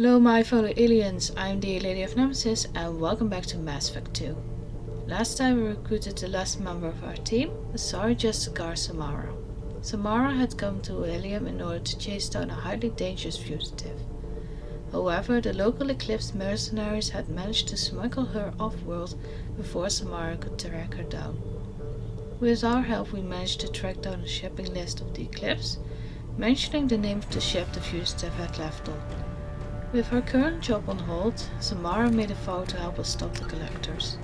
Hello my fellow aliens, I'm the LadyofNemesis and welcome back to Mass Effect 2. Last time we recruited the last member of our team, the Sergeant Gar Samara. Samara had come to Ilium in order to chase down a highly dangerous fugitive. However, the local Eclipse mercenaries had managed to smuggle her off-world before Samara could track her down. With our help we managed to track down the shipping list of the Eclipse, mentioning the name of the ship the fugitive had left on. With her current job on hold, Samara made a vow to help us stop the collectors.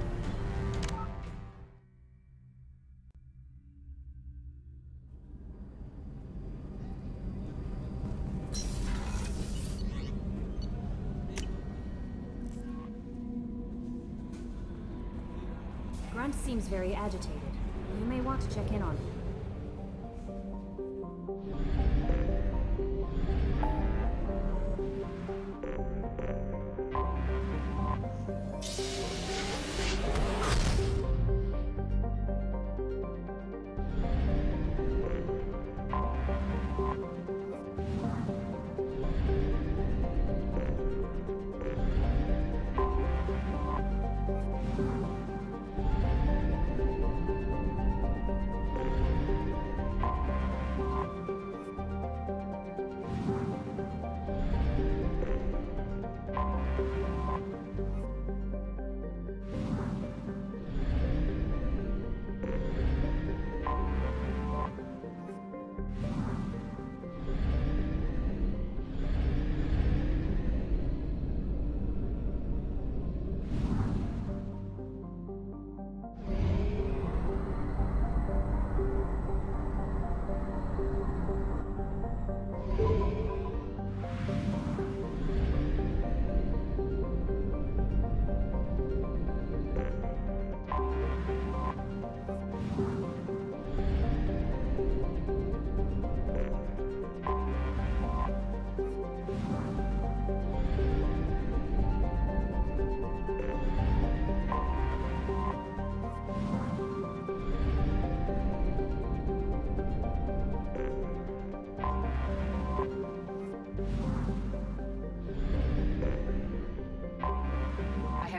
Grunt seems very agitated. You may want to check in on him.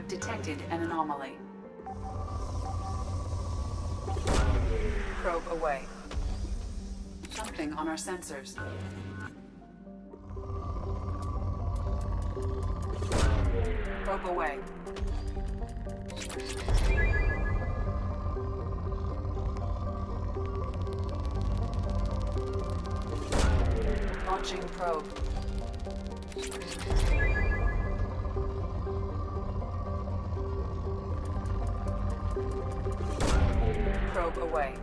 Detected an anomaly. Probe away. Something on our sensors. Probe away. Launching probe. Probe away.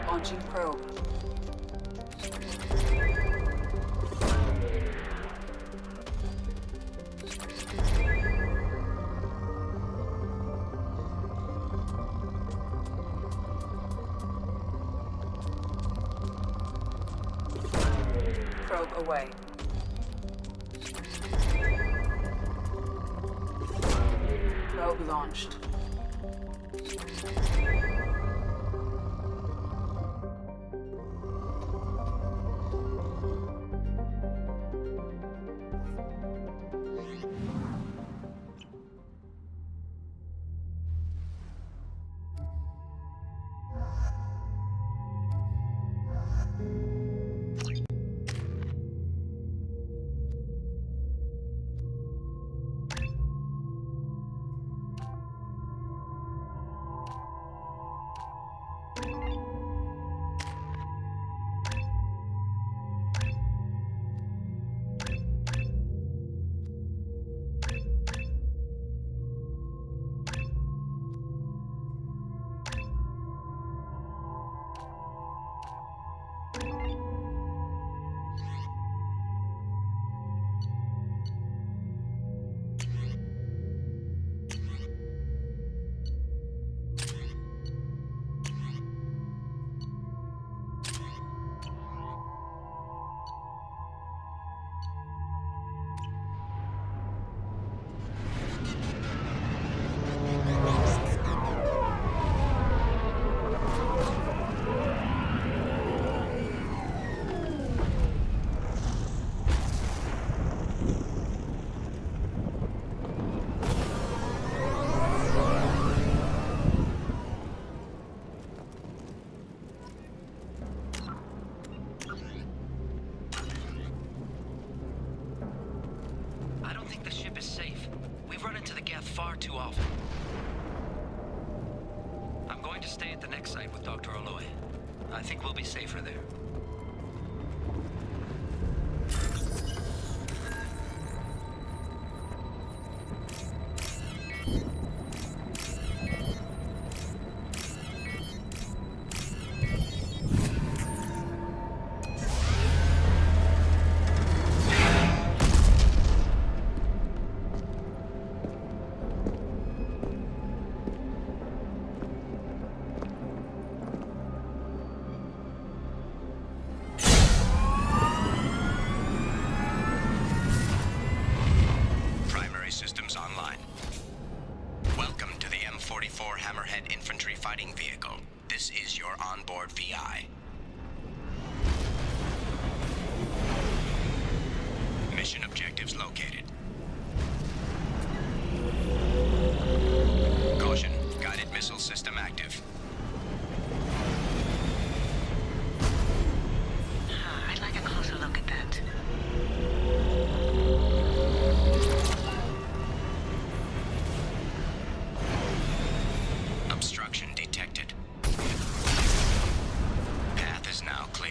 Launching probe. Probe away. Probe launched. at the next site with Dr. Oloy. I think we'll be safer there. Systems online. Welcome to the M44 Hammerhead Infantry Fighting Vehicle. This is your onboard VI. Mission objectives located. Caution, guided missile system active. I'd like a closer look at that. Obstruction detected. Path is now clear.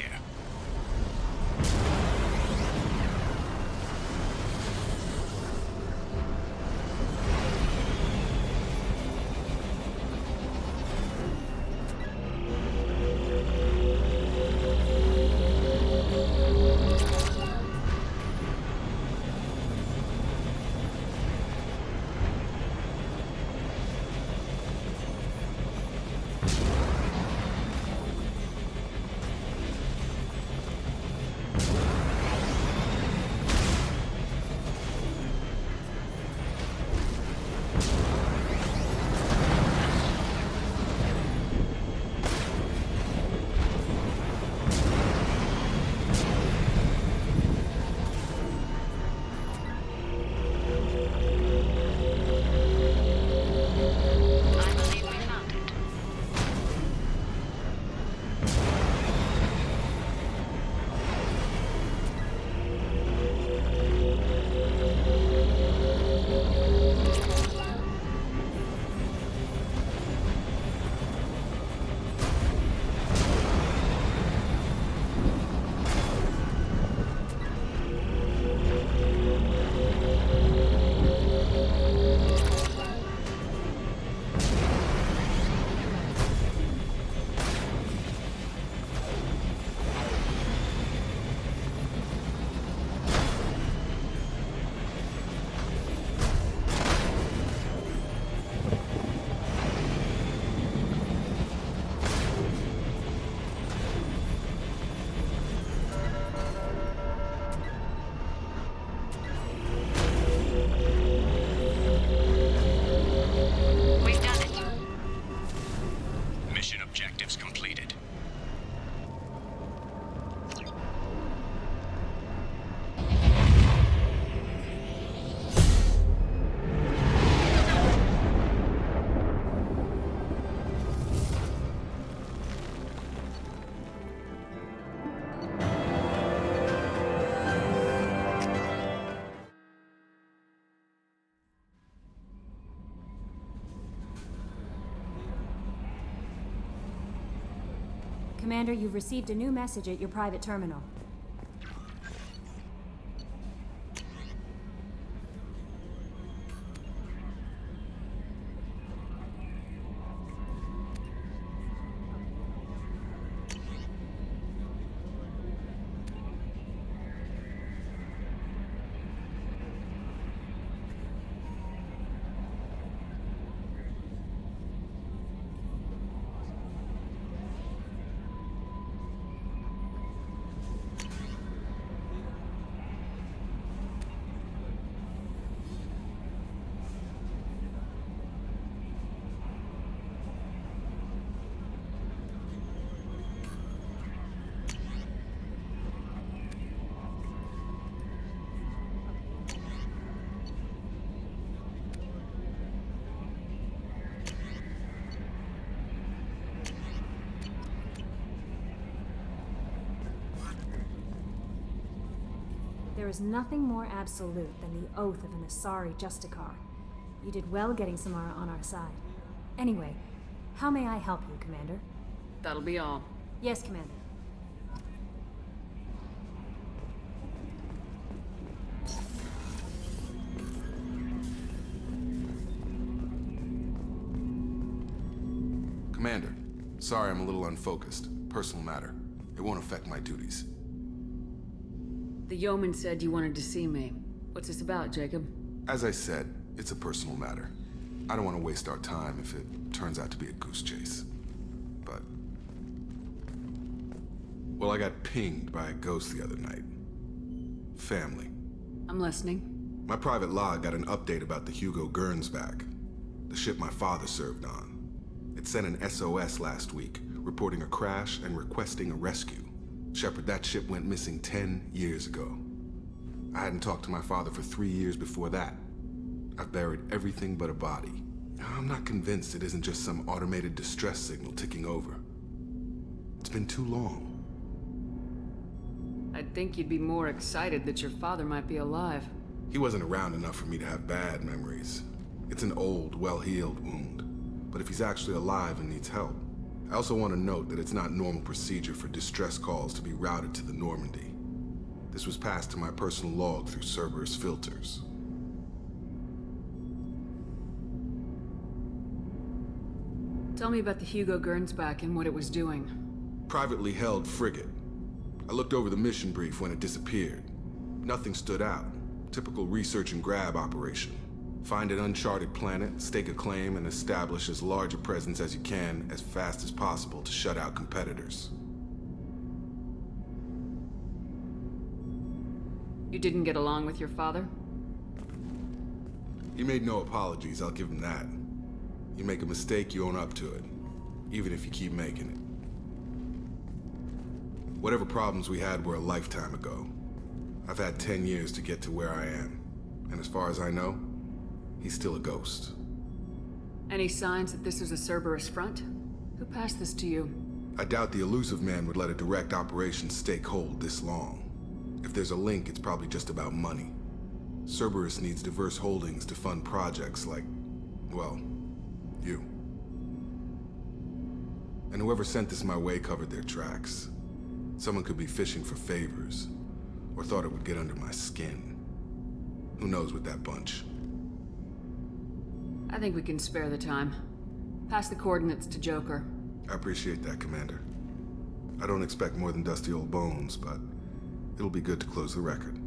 Objectives completed. Commander, you've received a new message at your private terminal. There is nothing more absolute than the oath of an Asari Justicar. You did well getting Samara on our side. Anyway, How may I help you, Commander? That'll be all. Yes, Commander. Commander, sorry I'm a little unfocused. Personal matter. It won't affect my duties. The yeoman said you wanted to see me. What's this about, Jacob? As I said, it's a personal matter. I don't want to waste our time if it turns out to be a goose chase. But... well, I got pinged by a ghost the other night. Family. I'm listening. My private log got an update about the Hugo Gernsback, the ship my father served on. It sent an SOS last week, reporting a crash and requesting a rescue. Shepard, that ship went missing 10 years ago. I hadn't talked to my father for 3 years before that. I've buried everything but a body. I'm not convinced it isn't just some automated distress signal ticking over. It's been too long. I'd think you'd be more excited that your father might be alive. He wasn't around enough for me to have bad memories. It's an old, well-healed wound. But if he's actually alive and needs help, I also want to note that it's not normal procedure for distress calls to be routed to the Normandy. This was passed to my personal log through Cerberus filters. Tell me about the Hugo Gernsback and what it was doing. Privately held frigate. I looked over the mission brief when it disappeared. Nothing stood out. Typical research and grab operation. Find an uncharted planet, stake a claim, and establish as large a presence as you can as fast as possible to shut out competitors. You didn't get along with your father? He made no apologies, I'll give him that. You make a mistake, you own up to it, even if you keep making it. Whatever problems we had were a lifetime ago. I've had 10 years to get to where I am, and as far as I know, he's still a ghost. Any signs that this is a Cerberus front? Who passed this to you? I doubt the elusive man would let a direct operation stake hold this long. If there's a link, it's probably just about money. Cerberus needs diverse holdings to fund projects like, well, you. And whoever sent this my way covered their tracks. Someone could be fishing for favors, or thought it would get under my skin. Who knows with that bunch? I think we can spare the time. Pass the coordinates to Joker. I appreciate that, Commander. I don't expect more than dusty old bones, but it'll be good to close the record.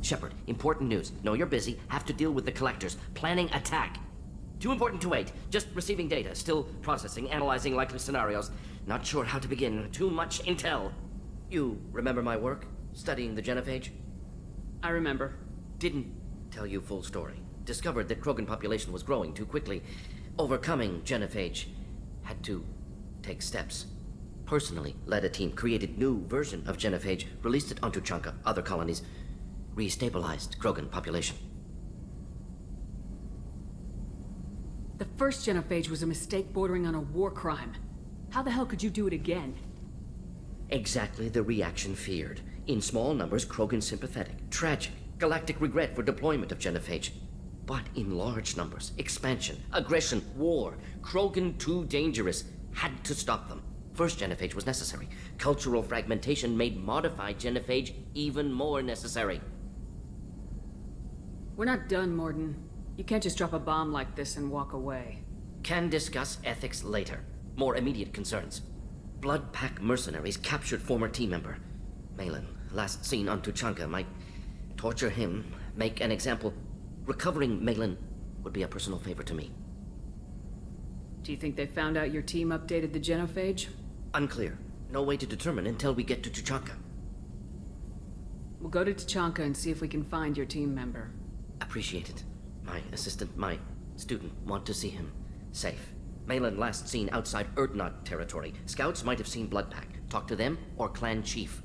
Shepard, important news. Know you're busy. Have to deal with the collectors. Planning attack. Too important to wait. Just receiving data. Still processing, analyzing likely scenarios. Not sure how to begin. Too much intel. You remember my work? Studying the genophage? I remember. Didn't tell you full story. Discovered that Krogan population was growing too quickly. Overcoming genophage. Had to take steps. Personally led a team, created new version of genophage, released it onto Chunka, other colonies. Restabilized Krogan population. The first genophage was a mistake bordering on a war crime. How the hell could you do it again? Exactly the reaction feared. In small numbers, Krogan sympathetic. Tragic. Galactic regret for deployment of genophage. But in large numbers, expansion, aggression, war. Krogan too dangerous. Had to stop them. First genophage was necessary. Cultural fragmentation made modified genophage even more necessary. We're not done, Morden. You can't just drop a bomb like this and walk away. Can discuss ethics later. More immediate concerns. Blood Pack mercenaries captured former team member. Malin, last seen on Tuchanka, might torture him, make an example. Recovering Malin would be a personal favor to me. Do you think they found out your team updated the genophage? Unclear. No way to determine until we get to Tuchanka. We'll go to Tachanka and see if we can find your team member. Appreciate it. My assistant, my student, want to see him. Safe. Malin last seen outside Erdnot territory. Scouts might have seen Bloodpack. Talk to them or clan chief.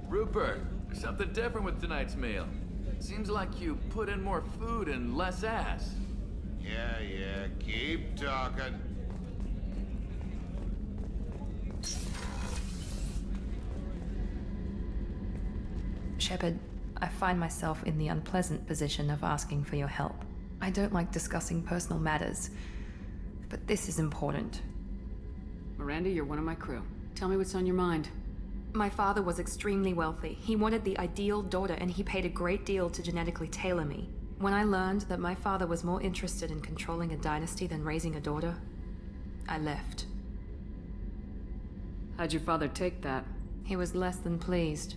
Rupert, there's something different with tonight's meal. Seems like you put in more food and less ass. Yeah, keep talking. Shepard, I find myself in the unpleasant position of asking for your help. I don't like discussing personal matters, but this is important. Miranda, you're one of my crew. Tell me what's on your mind. My father was extremely wealthy. He wanted the ideal daughter, and he paid a great deal to genetically tailor me. When I learned that my father was more interested in controlling a dynasty than raising a daughter, I left. How'd your father take that? He was less than pleased.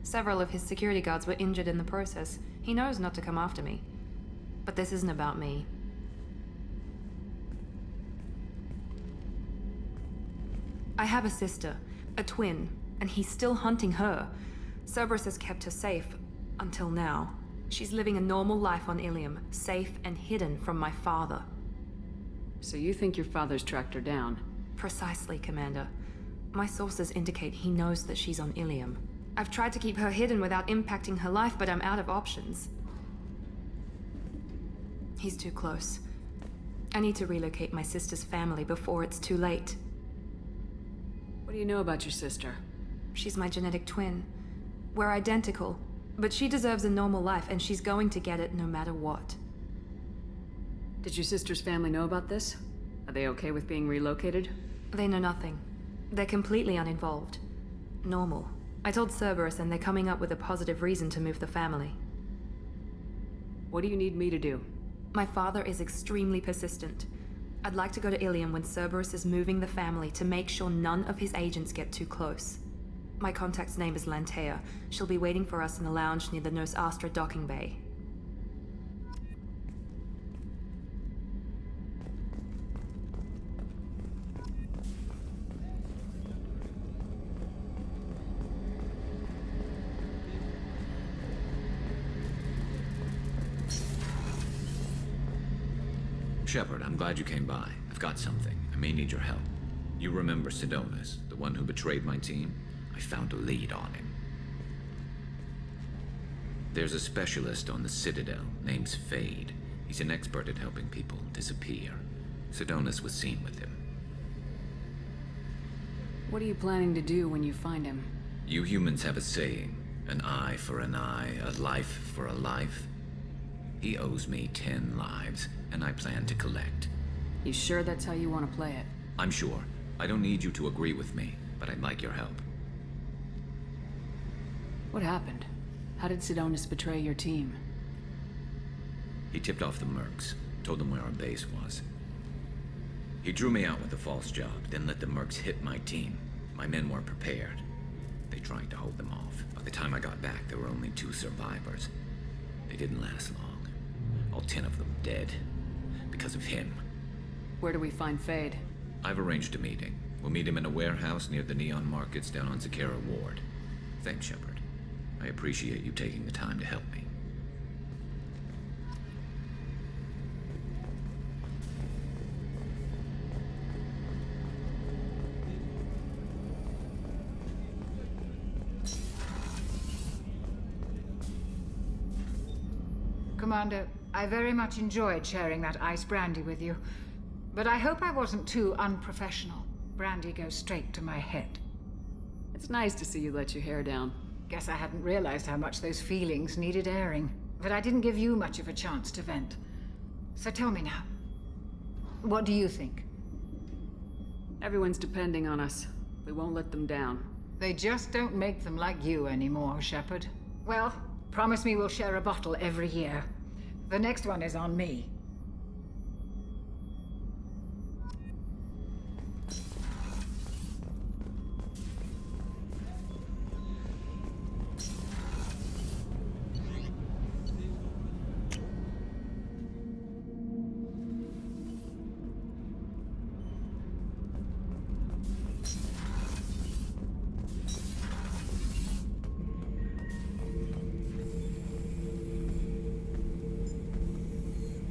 Several of his security guards were injured in the process. He knows not to come after me. But this isn't about me. I have a sister, a twin, and he's still hunting her. Cerberus has kept her safe, until now. She's living a normal life on Ilium, safe and hidden from my father. So you think your father's tracked her down? Precisely, Commander. My sources indicate he knows that she's on Ilium. I've tried to keep her hidden without impacting her life, but I'm out of options. He's too close. I need to relocate my sister's family before it's too late. What do you know about your sister? She's my genetic twin. We're identical, but she deserves a normal life, and she's going to get it no matter what. Did your sister's family know about this? Are they okay with being relocated? They know nothing. They're completely uninvolved. Normal. I told Cerberus, and they're coming up with a positive reason to move the family. What do you need me to do? My father is extremely persistent. I'd like to go to Ilium when Cerberus is moving the family to make sure none of his agents get too close. My contact's name is Lantea. She'll be waiting for us in the lounge near the Nos Astra docking bay. Shepard, I'm glad you came by. I've got something. I may need your help. You remember Sidonus, the one who betrayed my team? I found a lead on him. There's a specialist on the Citadel named Fade. He's an expert at helping people disappear. Sidonus was seen with him. What are you planning to do when you find him? You humans have a saying, an eye for an eye, a life for a life. He owes me 10 lives, and I plan to collect. You sure that's how you want to play it? I'm sure. I don't need you to agree with me, but I'd like your help. What happened? How did Sidonus betray your team? He tipped off the mercs, told them where our base was. He drew me out with a false job, then let the mercs hit my team. My men weren't prepared. They tried to hold them off. By the time I got back, there were only 2 survivors. They didn't last long. All 10 of them dead. Because of him. Where do we find Fade? I've arranged a meeting. We'll meet him in a warehouse near the Neon Markets down on Zakera Ward. Thanks, Shepard. I appreciate you taking the time to help me. Commander, I very much enjoyed sharing that ice brandy with you. But I hope I wasn't too unprofessional. Brandy goes straight to my head. It's nice to see you let your hair down. Guess I hadn't realized how much those feelings needed airing. But I didn't give you much of a chance to vent. So tell me now. What do you think? Everyone's depending on us. We won't let them down. They just don't make them like you anymore, Shepard. Well, promise me we'll share a bottle every year. The next one is on me.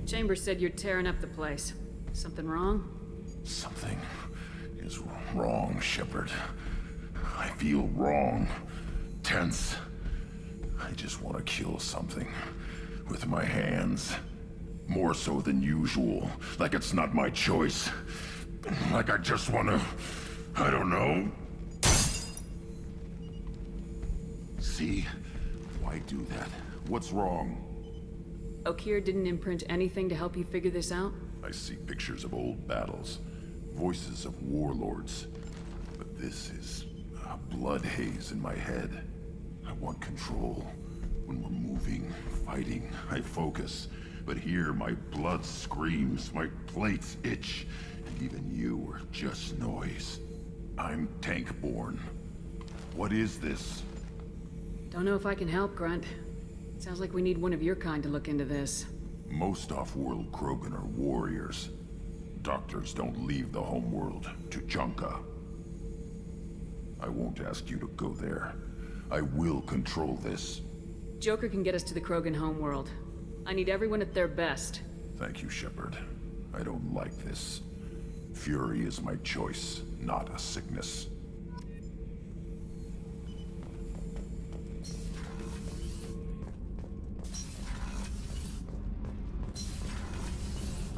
Chambers said you're tearing up the place. Something wrong? Something is wrong, Shepard. I feel wrong. Tense. I just want to kill something. With my hands. More so than usual. Like it's not my choice. Like I just want to... I don't know. See? Why do that? What's wrong? Okeer didn't imprint anything to help you figure this out? I see pictures of old battles, voices of warlords. But this is a blood haze in my head. I want control. When we're moving, fighting, I focus. But here, my blood screams, my plates itch, and even you are just noise. I'm tank-born. What is this? Don't know if I can help, Grunt. Sounds like we need one of your kind to look into this. Most off-world Krogan are warriors. Doctors don't leave the homeworld to Junka. I won't ask you to go there. I will control this. Joker can get us to the Krogan homeworld. I need everyone at their best. Thank you, Shepard. I don't like this. Fury is my choice, not a sickness.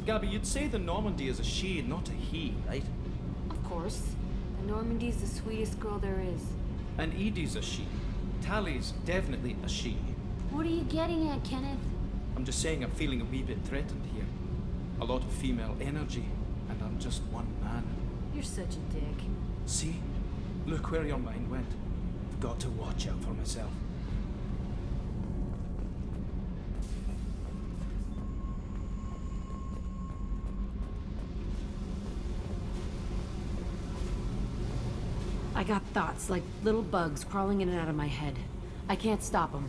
Gabby, you'd say the Normandy is a she, not a he, right? Of course. The Normandy's the sweetest girl there is. And Edie's a she. Tally's definitely a she. What are you getting at, Kenneth? I'm just saying I'm feeling a wee bit threatened here. A lot of female energy, and I'm just one man. You're such a dick. See? Look where your mind went. I've got to watch out for myself. I got thoughts like little bugs crawling in and out of my head. I can't stop them.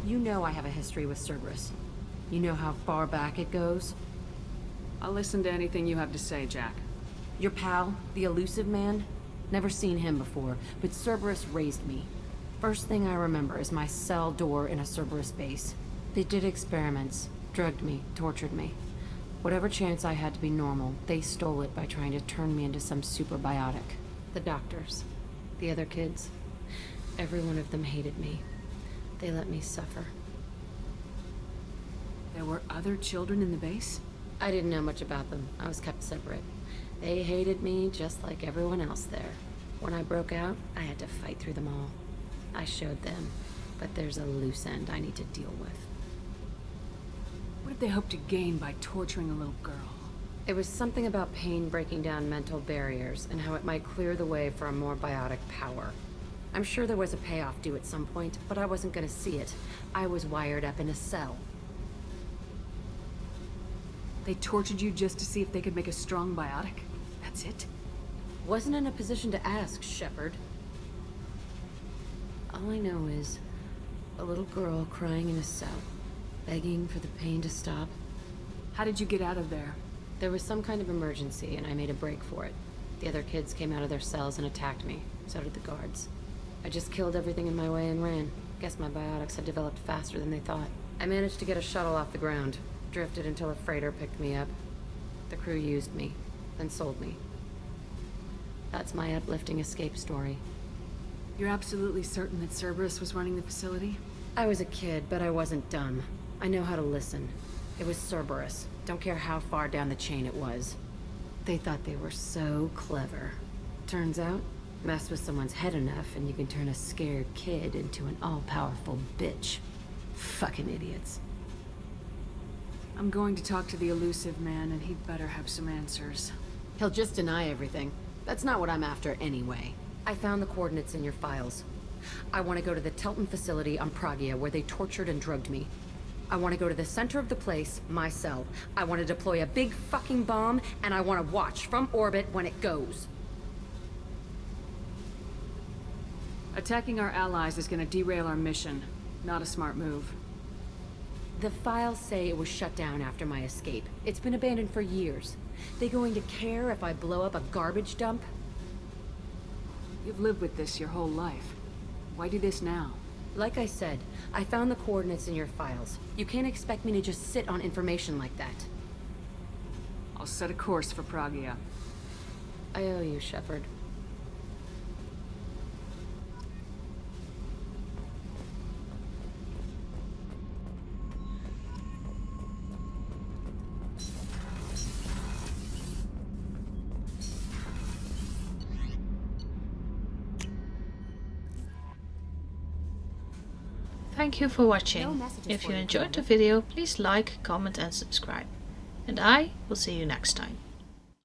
You know I have a history with Cerberus. You know how far back it goes? I'll listen to anything you have to say, Jack. Your pal, the elusive man? Never seen him before, but Cerberus raised me. First thing I remember is my cell door in a Cerberus base. They did experiments, drugged me, tortured me. Whatever chance I had to be normal, they stole it by trying to turn me into some superbiotic. The doctors, the other kids, every one of them hated me. They let me suffer. There were other children in the base? I didn't know much about them. I was kept separate. They hated me just like everyone else there. When I broke out, I had to fight through them all. I showed them, but there's a loose end I need to deal with. What did they hope to gain by torturing a little girl? It was something about pain breaking down mental barriers and how it might clear the way for a more biotic power. I'm sure there was a payoff due at some point, but I wasn't gonna see it. I was wired up in a cell. They tortured you just to see if they could make a strong biotic? That's it? Wasn't in a position to ask, Shepard. All I know is a little girl crying in a cell, begging for the pain to stop. How did you get out of there? There was some kind of emergency, and I made a break for it. The other kids came out of their cells and attacked me. So did the guards. I just killed everything in my way and ran. Guess my biotics had developed faster than they thought. I managed to get a shuttle off the ground. Drifted until a freighter picked me up. The crew used me, then sold me. That's my uplifting escape story. You're absolutely certain that Cerberus was running the facility? I was a kid, but I wasn't dumb. I know how to listen. It was Cerberus. Don't care how far down the chain it was. They thought they were so clever. Turns out, mess with someone's head enough and you can turn a scared kid into an all-powerful bitch. Fucking idiots. I'm going to talk to the elusive man, and he'd better have some answers. He'll just deny everything. That's not what I'm after anyway. I found the coordinates in your files. I want to go to the Telton facility on Pragia where they tortured and drugged me. I want to go to the center of the place, my cell. I want to deploy a big fucking bomb, and I want to watch from orbit when it goes. Attacking our allies is going to derail our mission. Not a smart move. The files say it was shut down after my escape. It's been abandoned for years. They going to care if I blow up a garbage dump? You've lived with this your whole life. Why do this now? Like I said, I found the coordinates in your files. You can't expect me to just sit on information like that. I'll set a course for Pragia. I owe you, Shepard. Thank you for watching. If you enjoyed the video, please like, comment and subscribe. And I will see you next time.